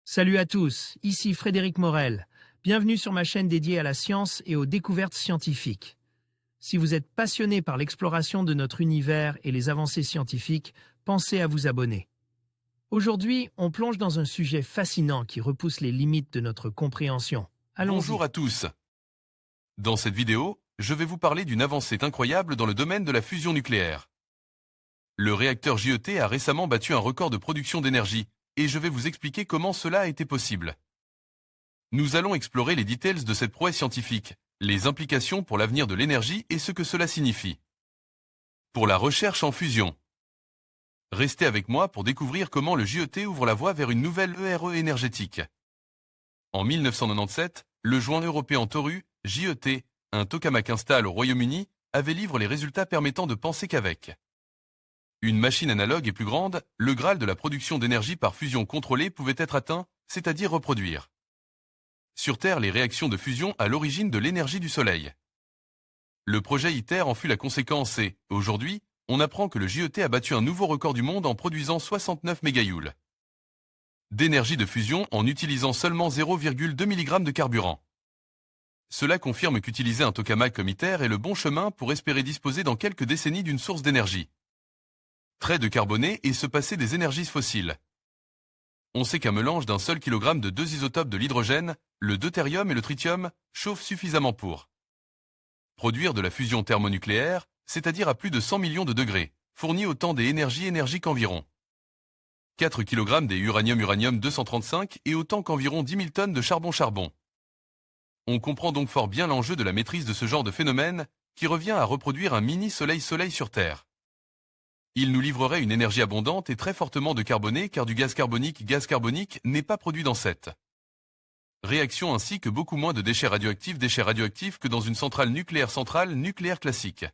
Salut à tous, ici Frédéric Morel. Bienvenue sur ma chaîne dédiée à la science et aux découvertes scientifiques. Si vous êtes passionné par l'exploration de notre univers et les avancées scientifiques, pensez à vous abonner. Aujourd'hui, on plonge dans un sujet fascinant qui repousse les limites de notre compréhension. Allons-y. Bonjour à tous. Dans cette vidéo, je vais vous parler d'une avancée incroyable dans le domaine de la fusion nucléaire. Le réacteur JET a récemment battu un record de production d'énergie, et je vais vous expliquer comment cela a été possible. Nous allons explorer les details de cette prouesse scientifique, les implications pour l'avenir de l'énergie et ce que cela signifie. Pour la recherche en fusion. Restez avec moi pour découvrir comment le JET ouvre la voie vers une nouvelle ERE énergétique. En 1997, le joint européen Toru, JET, un tokamak installé au Royaume-Uni, avait livré les résultats permettant de penser qu'avec une machine analogue et plus grande, le Graal de la production d'énergie par fusion contrôlée pouvait être atteint, c'est-à-dire reproduire sur Terre les réactions de fusion à l'origine de l'énergie du Soleil. Le projet ITER en fut la conséquence et, aujourd'hui, on apprend que le JET a battu un nouveau record du monde en produisant 69 mégajoules d'énergie de fusion en utilisant seulement 0,2 mg de carburant. Cela confirme qu'utiliser un tokamak comme ITER est le bon chemin pour espérer disposer dans quelques décennies d'une source d'énergie très décarbonée et se passer des énergies fossiles. On sait qu'un mélange d'un seul kilogramme de deux isotopes de l'hydrogène, le deutérium et le tritium, chauffe suffisamment pour produire de la fusion thermonucléaire, c'est-à-dire à plus de 100 millions de degrés, fournit autant d'énergie qu'environ 4 kg des uranium-235 et autant qu'environ 10 000 tonnes de charbon-charbon. On comprend donc fort bien l'enjeu de la maîtrise de ce genre de phénomène, qui revient à reproduire un mini-soleil sur Terre. Il nous livrerait une énergie abondante et très fortement décarbonée car du gaz carbonique n'est pas produit dans cette réaction ainsi que beaucoup moins de déchets radioactifs que dans une centrale nucléaire classique.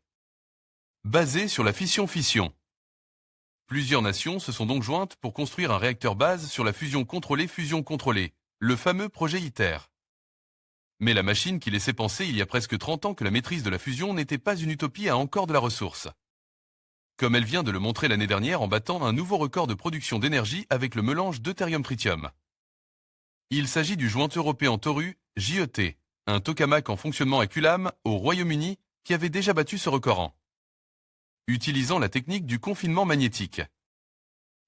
Basée sur la fission-fission. Plusieurs nations se sont donc jointes pour construire un réacteur base sur la fusion contrôlée, le fameux projet ITER. Mais la machine qui laissait penser il y a presque 30 ans que la maîtrise de la fusion n'était pas une utopie à encore de la ressource. Comme elle vient de le montrer l'année dernière en battant un nouveau record de production d'énergie avec le mélange deutérium-tritium. Il s'agit du joint européen Toru, JET, un tokamak en fonctionnement à Culham, au Royaume-Uni, qui avait déjà battu ce record en utilisant la technique du confinement magnétique.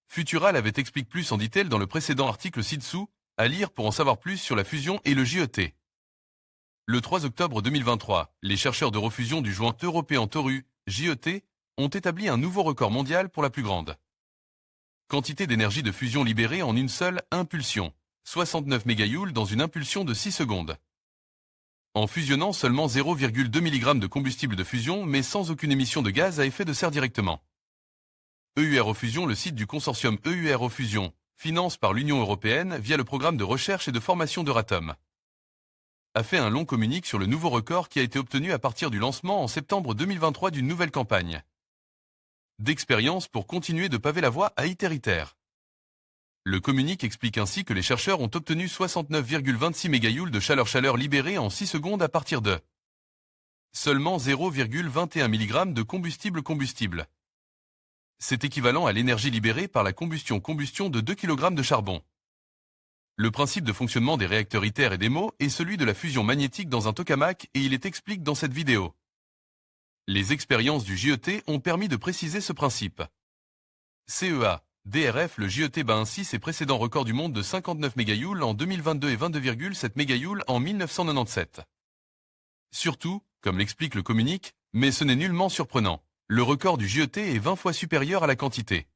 Futura l'avait expliqué plus en détail dans le précédent article ci-dessous, à lire pour en savoir plus sur la fusion et le JET. Le 3 octobre 2023, les chercheurs de refusion du joint européen Toru, JET, ont établi un nouveau record mondial pour la plus grande quantité d'énergie de fusion libérée en une seule impulsion, 69 mégajoules dans une impulsion de 6 secondes. En fusionnant seulement 0,2 mg de combustible de fusion mais sans aucune émission de gaz à effet de serre directement. EUROfusion, le site du consortium EUROfusion, finance par l'Union européenne via le programme de recherche et de formation d'Euratom, a fait un long communiqué sur le nouveau record qui a été obtenu à partir du lancement en septembre 2023 d'une nouvelle campagne d'expérience pour continuer de paver la voie à ITER. Le communiqué explique ainsi que les chercheurs ont obtenu 69,26 mégajoules de chaleur libérée en 6 secondes à partir de seulement 0,21 mg de combustible. C'est équivalent à l'énergie libérée par la combustion de 2 kg de charbon. Le principe de fonctionnement des réacteurs ITER et DEMO est celui de la fusion magnétique dans un tokamak et il est expliqué dans cette vidéo. Les expériences du JET ont permis de préciser ce principe. CEA, DRF, le JET bat ainsi ses précédents records du monde de 59 mégajoules en 2022 et 22,7 mégajoules en 1997. Surtout, comme l'explique le communiqué, mais ce n'est nullement surprenant, le record du JET est 20 fois supérieur à la quantité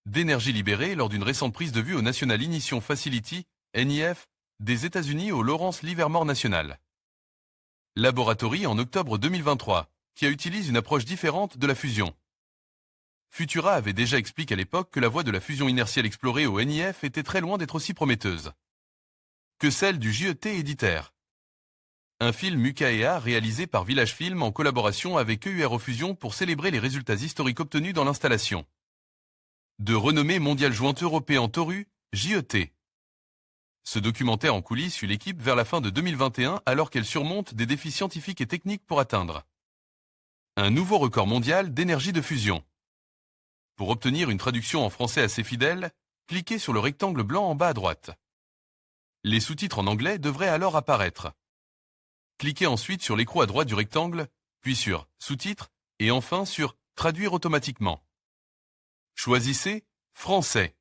d'énergie libérée lors d'une récente prise de vue au National Ignition Facility, NIF, des États-Unis au Lawrence Livermore National Laboratory en octobre 2023, qui utilise une approche différente de la fusion. Futura avait déjà expliqué à l'époque que la voie de la fusion inertielle explorée au NIF était très loin d'être aussi prometteuse que celle du JET et d'ITER. Un film UKEA réalisé par Village Film en collaboration avec EUROfusion pour célébrer les résultats historiques obtenus dans l'installation de renommée mondiale joint européen Toru, JET. Ce documentaire en coulisses suit l'équipe vers la fin de 2021 alors qu'elle surmonte des défis scientifiques et techniques pour atteindre un nouveau record mondial d'énergie de fusion. Pour obtenir une traduction en français assez fidèle, cliquez sur le rectangle blanc en bas à droite. Les sous-titres en anglais devraient alors apparaître. Cliquez ensuite sur l'écrou à droite du rectangle, puis sur Sous-titres, et enfin sur Traduire automatiquement. Choisissez Français.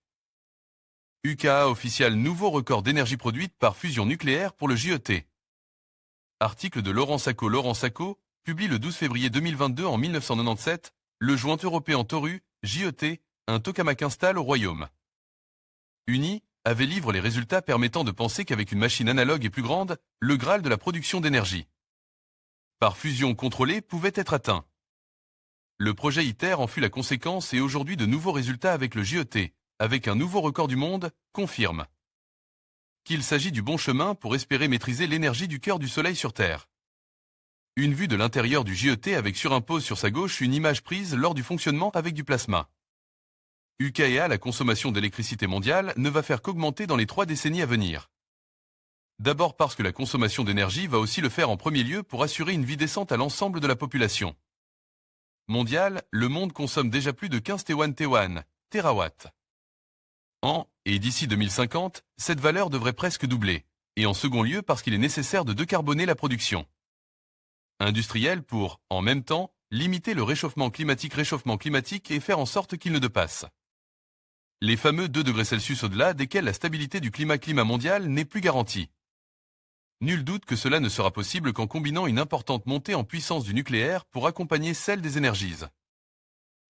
UKA officiel nouveau record d'énergie produite par fusion nucléaire pour le JET. Article de Laurent Sacco. Laurent Sacco publie le 12 février 2022 en 1997, le joint européen Toru, JET, un tokamak installe au Royaume Uni, avait livre les résultats permettant de penser qu'avec une machine analogue et plus grande, le Graal de la production d'énergie par fusion contrôlée pouvait être atteint. Le projet ITER en fut la conséquence et aujourd'hui de nouveaux résultats avec le JET, avec un nouveau record du monde, confirme qu'il s'agit du bon chemin pour espérer maîtriser l'énergie du cœur du Soleil sur Terre. Une vue de l'intérieur du JET avec surimpose sur sa gauche une image prise lors du fonctionnement avec du plasma. UKA, la consommation d'électricité mondiale ne va faire qu'augmenter dans les 3 décennies à venir. D'abord parce que la consommation d'énergie va aussi le faire en premier lieu pour assurer une vie décente à l'ensemble de la population mondiale. Le monde consomme déjà plus de 15 terawatts an, et d'ici 2050, cette valeur devrait presque doubler, et en second lieu parce qu'il est nécessaire de décarboner la production industrielle pour, en même temps, limiter le réchauffement climatique et faire en sorte qu'il ne dépasse les fameux 2 degrés Celsius au-delà desquels la stabilité du climat mondial n'est plus garantie. Nul doute que cela ne sera possible qu'en combinant une importante montée en puissance du nucléaire pour accompagner celle des énergies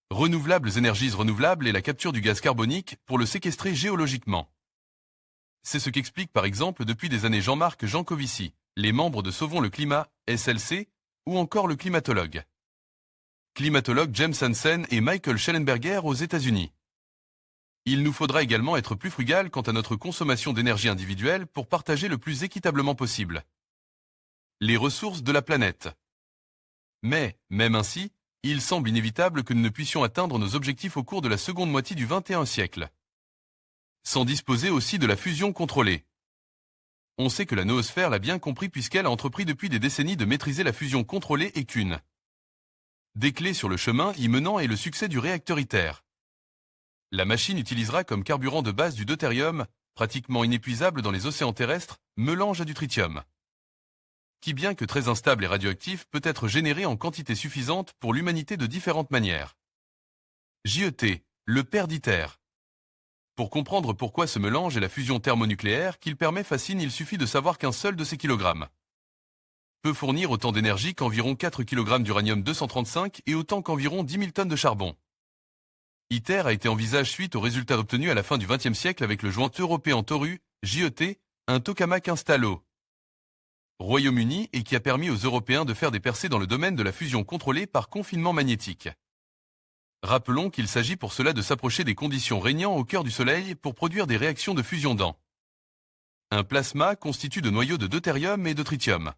renouvelables et la capture du gaz carbonique pour le séquestrer géologiquement. C'est ce qu'explique par exemple depuis des années Jean-Marc Jancovici, les membres de Sauvons le Climat, SLC, ou encore le climatologue James Hansen et Michael Schellenberger aux États-Unis. Il nous faudra également être plus frugal quant à notre consommation d'énergie individuelle pour partager le plus équitablement possible les ressources de la planète. Mais, même ainsi, il semble inévitable que nous ne puissions atteindre nos objectifs au cours de la seconde moitié du XXIe siècle, sans disposer aussi de la fusion contrôlée. On sait que la noosphère l'a bien compris puisqu'elle a entrepris depuis des décennies de maîtriser la fusion contrôlée et qu'une des clés sur le chemin y menant est le succès du réacteur ITER. La machine utilisera comme carburant de base du deutérium, pratiquement inépuisable dans les océans terrestres, mélange à du tritium, qui bien que très instable et radioactif peut être généré en quantité suffisante pour l'humanité de différentes manières. JET, le père d'ITER. Pour comprendre pourquoi ce mélange et la fusion thermonucléaire qu'il permet fascine, il suffit de savoir qu'un seul de ces kilogrammes peut fournir autant d'énergie qu'environ 4 kg d'uranium-235 et autant qu'environ 10 000 tonnes de charbon. ITER a été envisagé suite aux résultats obtenus à la fin du XXe siècle avec le joint européen Toru, JET, un tokamak installé au Royaume-Uni et qui a permis aux Européens de faire des percées dans le domaine de la fusion contrôlée par confinement magnétique. Rappelons qu'il s'agit pour cela de s'approcher des conditions régnant au cœur du Soleil pour produire des réactions de fusion dans un plasma constitué de noyaux de deutérium et de tritium.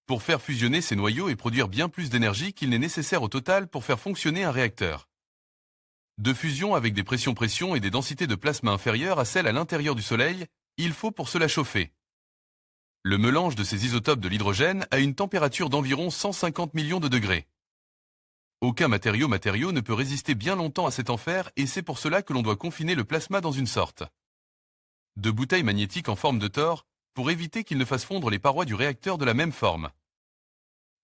Pour faire fusionner ces noyaux et produire bien plus d'énergie qu'il n'est nécessaire au total pour faire fonctionner un réacteur de fusion avec des pressions et des densités de plasma inférieures à celles à l'intérieur du Soleil, il faut pour cela chauffer le mélange de ces isotopes de l'hydrogène à une température d'environ 150 millions de degrés. Aucun matériau ne peut résister bien longtemps à cet enfer et c'est pour cela que l'on doit confiner le plasma dans une sorte de bouteille magnétique en forme de tore pour éviter qu'il ne fasse fondre les parois du réacteur de la même forme.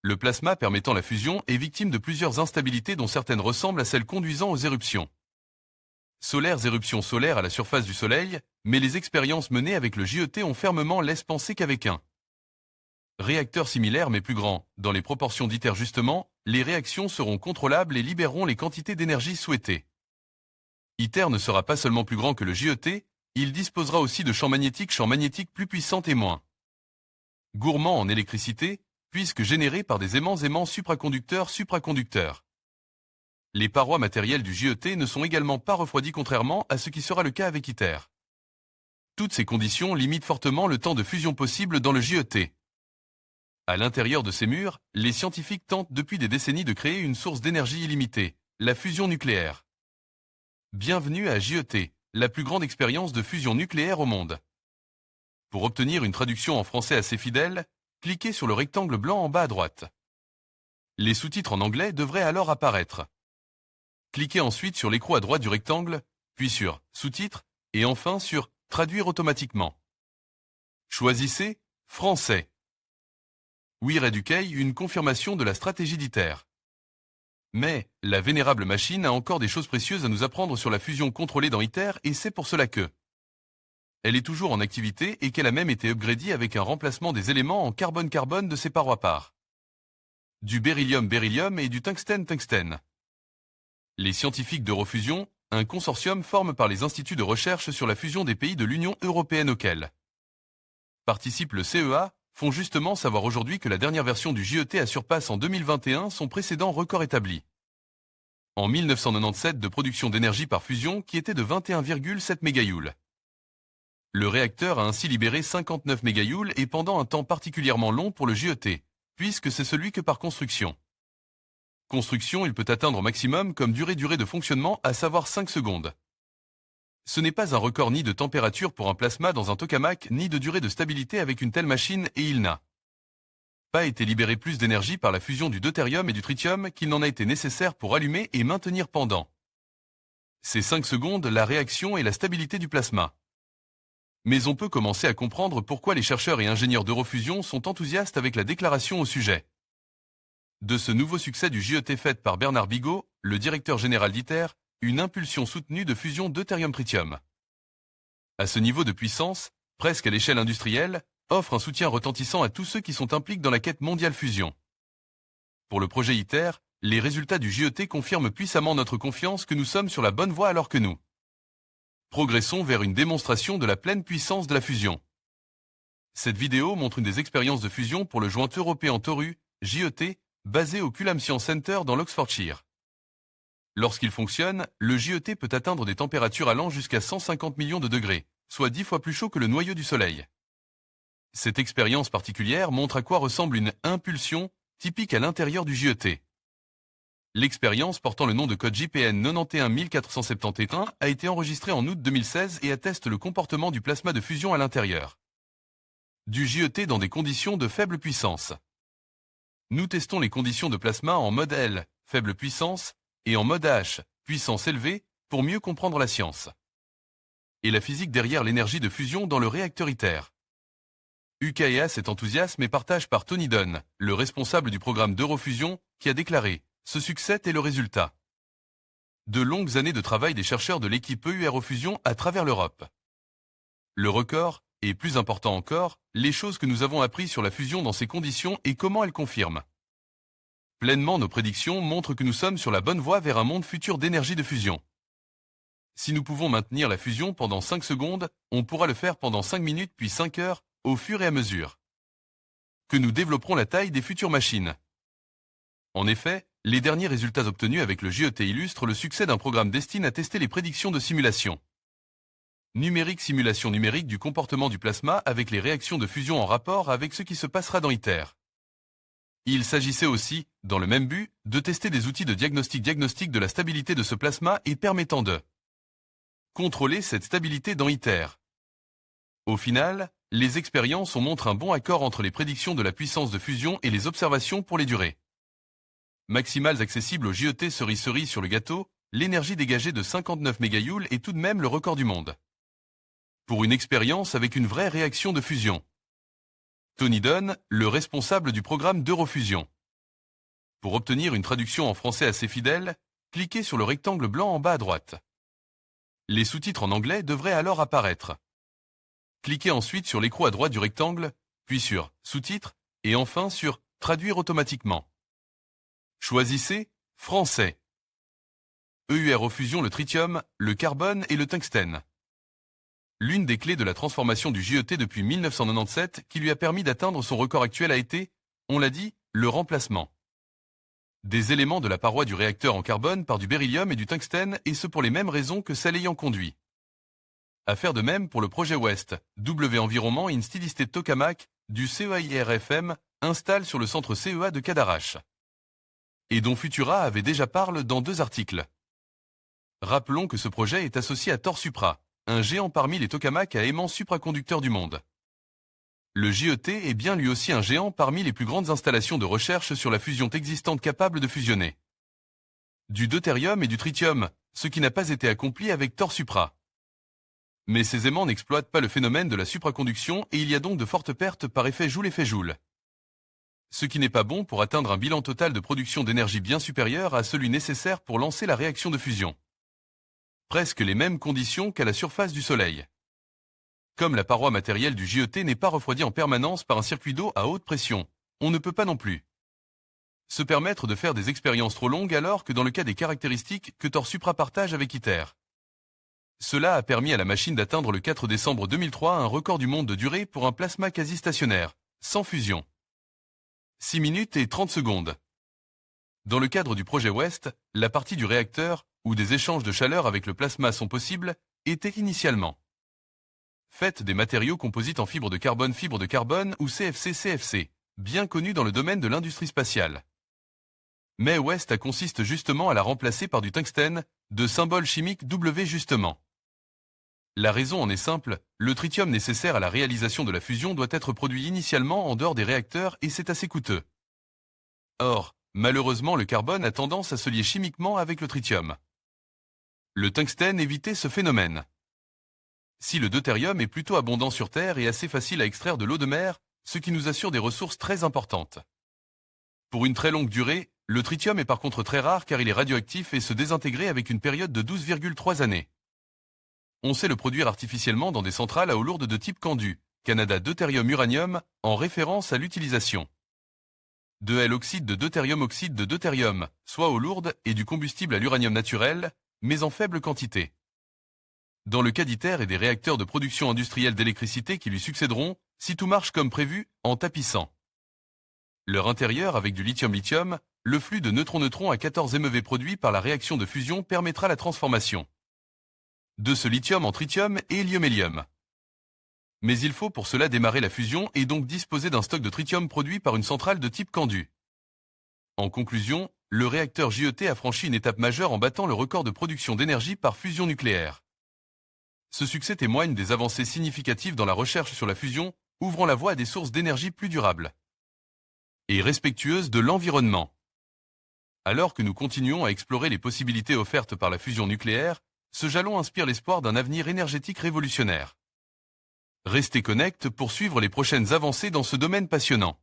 Le plasma permettant la fusion est victime de plusieurs instabilités dont certaines ressemblent à celles conduisant aux éruptions éruptions solaires à la surface du Soleil, mais les expériences menées avec le JET ont fermement laissé penser qu'avec un réacteur similaire mais plus grand, dans les proportions d'ITER justement, les réactions seront contrôlables et libéreront les quantités d'énergie souhaitées. ITER ne sera pas seulement plus grand que le JET, il disposera aussi de champs magnétiques plus puissants et moins gourmands en électricité, puisque générés par des aimants supraconducteurs. Les parois matérielles du JET ne sont également pas refroidies contrairement à ce qui sera le cas avec ITER. Toutes ces conditions limitent fortement le temps de fusion possible dans le JET. À l'intérieur de ces murs, les scientifiques tentent depuis des décennies de créer une source d'énergie illimitée, la fusion nucléaire. Bienvenue à JET, la plus grande expérience de fusion nucléaire au monde. Pour obtenir une traduction en français assez fidèle, cliquez sur le rectangle blanc en bas à droite. Les sous-titres en anglais devraient alors apparaître. Cliquez ensuite sur l'écrou à droite du rectangle, puis sur sous-titres, et enfin sur traduire automatiquement. Choisissez français. Oui, Reducay, une confirmation de la stratégie d'ITER. Mais la vénérable machine a encore des choses précieuses à nous apprendre sur la fusion contrôlée dans ITER et c'est pour cela que elle est toujours en activité et qu'elle a même été upgradée avec un remplacement des éléments en carbone-carbone de ses parois parts. Du beryllium-beryllium et du tungstène-tungstène. Les scientifiques d'Eurofusion, un consortium formé par les instituts de recherche sur la fusion des pays de l'Union européenne auxquels participe le CEA, font justement savoir aujourd'hui que la dernière version du JET a surpassé en 2021 son précédent record établi en 1997 de production d'énergie par fusion qui était de 21,7 MJ. Le réacteur a ainsi libéré 59 MJ et pendant un temps particulièrement long pour le JET, puisque c'est celui que par construction. Construction, il peut atteindre au maximum comme durée de fonctionnement, à savoir 5 secondes. Ce n'est pas un record ni de température pour un plasma dans un tokamak, ni de durée de stabilité avec une telle machine et il n'a pas été libéré plus d'énergie par la fusion du deutérium et du tritium qu'il n'en a été nécessaire pour allumer et maintenir pendant ces 5 secondes la réaction et la stabilité du plasma. Mais on peut commencer à comprendre pourquoi les chercheurs et ingénieurs d'Eurofusion sont enthousiastes avec la déclaration au sujet de ce nouveau succès du JET fait par Bernard Bigot, le directeur général d'ITER, une impulsion soutenue de fusion deutérium-tritium. À ce niveau de puissance, presque à l'échelle industrielle, offre un soutien retentissant à tous ceux qui sont impliqués dans la quête mondiale fusion. Pour le projet ITER, les résultats du JET confirment puissamment notre confiance que nous sommes sur la bonne voie alors que nous progressons vers une démonstration de la pleine puissance de la fusion. Cette vidéo montre une des expériences de fusion pour le joint européen Toru, JET, basé au Culham Science Center dans l'Oxfordshire. Lorsqu'il fonctionne, le JET peut atteindre des températures allant jusqu'à 150 millions de degrés, soit 10 fois plus chaud que le noyau du Soleil. Cette expérience particulière montre à quoi ressemble une impulsion typique à l'intérieur du JET. L'expérience portant le nom de code JPN 91471 a été enregistrée en août 2016 et atteste le comportement du plasma de fusion à l'intérieur du JET dans des conditions de faible puissance. Nous testons les conditions de plasma en mode L, faible puissance, et en mode H, puissance élevée, pour mieux comprendre la science et la physique derrière l'énergie de fusion dans le réacteur ITER. UKEA cet enthousiasme est partagé par Tony Dunn, le responsable du programme d'Eurofusion, qui a déclaré « Ce succès est le résultat de longues années de travail des chercheurs de l'équipe Eurofusion à travers l'Europe. Le record, et plus important encore, les choses que nous avons apprises sur la fusion dans ces conditions et comment elles confirment pleinement nos prédictions montrent que nous sommes sur la bonne voie vers un monde futur d'énergie de fusion. Si nous pouvons maintenir la fusion pendant 5 secondes, on pourra le faire pendant 5 minutes puis 5 heures, au fur et à mesure que nous développerons la taille des futures machines. En effet, les derniers résultats obtenus avec le JET illustrent le succès d'un programme destiné à tester les prédictions de simulation numérique, simulation numérique du comportement du plasma avec les réactions de fusion en rapport avec ce qui se passera dans ITER. Il s'agissait aussi, dans le même but, de tester des outils de diagnostic de la stabilité de ce plasma et permettant de contrôler cette stabilité dans ITER. Au final, les expériences montrent un bon accord entre les prédictions de la puissance de fusion et les observations pour les durées maximales accessibles au JET cerise sur le gâteau. L'énergie dégagée de 59 MJ est tout de même le record du monde pour une expérience avec une vraie réaction de fusion. Tony Dunn, le responsable du programme d'Eurofusion. Pour obtenir une traduction en français assez fidèle, cliquez sur le rectangle blanc en bas à droite. Les sous-titres en anglais devraient alors apparaître. Cliquez ensuite sur l'écrou à droite du rectangle, puis sur Sous-titres, et enfin sur Traduire automatiquement. Choisissez Français. Eurofusion le tritium, le carbone et le tungstène. L'une des clés de la transformation du JET depuis 1997 qui lui a permis d'atteindre son record actuel a été, on l'a dit, le remplacement des éléments de la paroi du réacteur en carbone par du beryllium et du tungstène et ce pour les mêmes raisons que celles ayant conduit à faire de même pour le projet West, W Environment in Steady State Tokamak, du CEA-IRFM, installe sur le centre CEA de Cadarache. Et dont Futura avait déjà parlé dans 2 articles. Rappelons que ce projet est associé à Thor Supra, un géant parmi les tokamaks à aimants supraconducteurs du monde. Le JET est bien lui aussi un géant parmi les plus grandes installations de recherche sur la fusion existante capable de fusionner du deutérium et du tritium, ce qui n'a pas été accompli avec Thor Supra. Mais ces aimants n'exploitent pas le phénomène de la supraconduction et il y a donc de fortes pertes par effet Joule. Ce qui n'est pas bon pour atteindre un bilan total de production d'énergie bien supérieur à celui nécessaire pour lancer la réaction de fusion. Presque les mêmes conditions qu'à la surface du Soleil. Comme la paroi matérielle du JET n'est pas refroidie en permanence par un circuit d'eau à haute pression, on ne peut pas non plus se permettre de faire des expériences trop longues alors que dans le cas des caractéristiques que Thor Supra partage avec ITER. Cela a permis à la machine d'atteindre le 4 décembre 2003 un record du monde de durée pour un plasma quasi stationnaire, sans fusion. 6 minutes et 30 secondes. Dans le cadre du projet West, la partie du réacteur, où des échanges de chaleur avec le plasma sont possibles, était initialement faite des matériaux composites en fibre de carbone ou CFC, bien connus dans le domaine de l'industrie spatiale. Mais West consiste justement à la remplacer par du tungstène, de symbole chimique W justement. La raison en est simple, le tritium nécessaire à la réalisation de la fusion doit être produit initialement en dehors des réacteurs et c'est assez coûteux. Or, malheureusement le carbone a tendance à se lier chimiquement avec le tritium. Le tungstène évitait ce phénomène. Si le deutérium est plutôt abondant sur Terre et assez facile à extraire de l'eau de mer, ce qui nous assure des ressources très importantes. Pour une très longue durée, le tritium est par contre très rare car il est radioactif et se désintégrer avec une période de 12,3 années. On sait le produire artificiellement dans des centrales à eau lourde de type Candu, Canada Deutérium Uranium, en référence à l'utilisation de L-oxyde de deutérium, oxyde de deutérium, soit eau lourde et du combustible à l'uranium naturel, mais en faible quantité. Dans le cas d'ITER et des réacteurs de production industrielle d'électricité qui lui succéderont, si tout marche comme prévu, en tapissant leur intérieur avec du lithium-lithium, le flux de neutrons-neutrons à 14 MeV produit par la réaction de fusion permettra la transformation de ce lithium en tritium et hélium-hélium. Mais il faut pour cela démarrer la fusion et donc disposer d'un stock de tritium produit par une centrale de type Candu. En conclusion, le réacteur JET a franchi une étape majeure en battant le record de production d'énergie par fusion nucléaire. Ce succès témoigne des avancées significatives dans la recherche sur la fusion, ouvrant la voie à des sources d'énergie plus durables et respectueuses de l'environnement. Alors que nous continuons à explorer les possibilités offertes par la fusion nucléaire, ce jalon inspire l'espoir d'un avenir énergétique révolutionnaire. Restez connectés pour suivre les prochaines avancées dans ce domaine passionnant.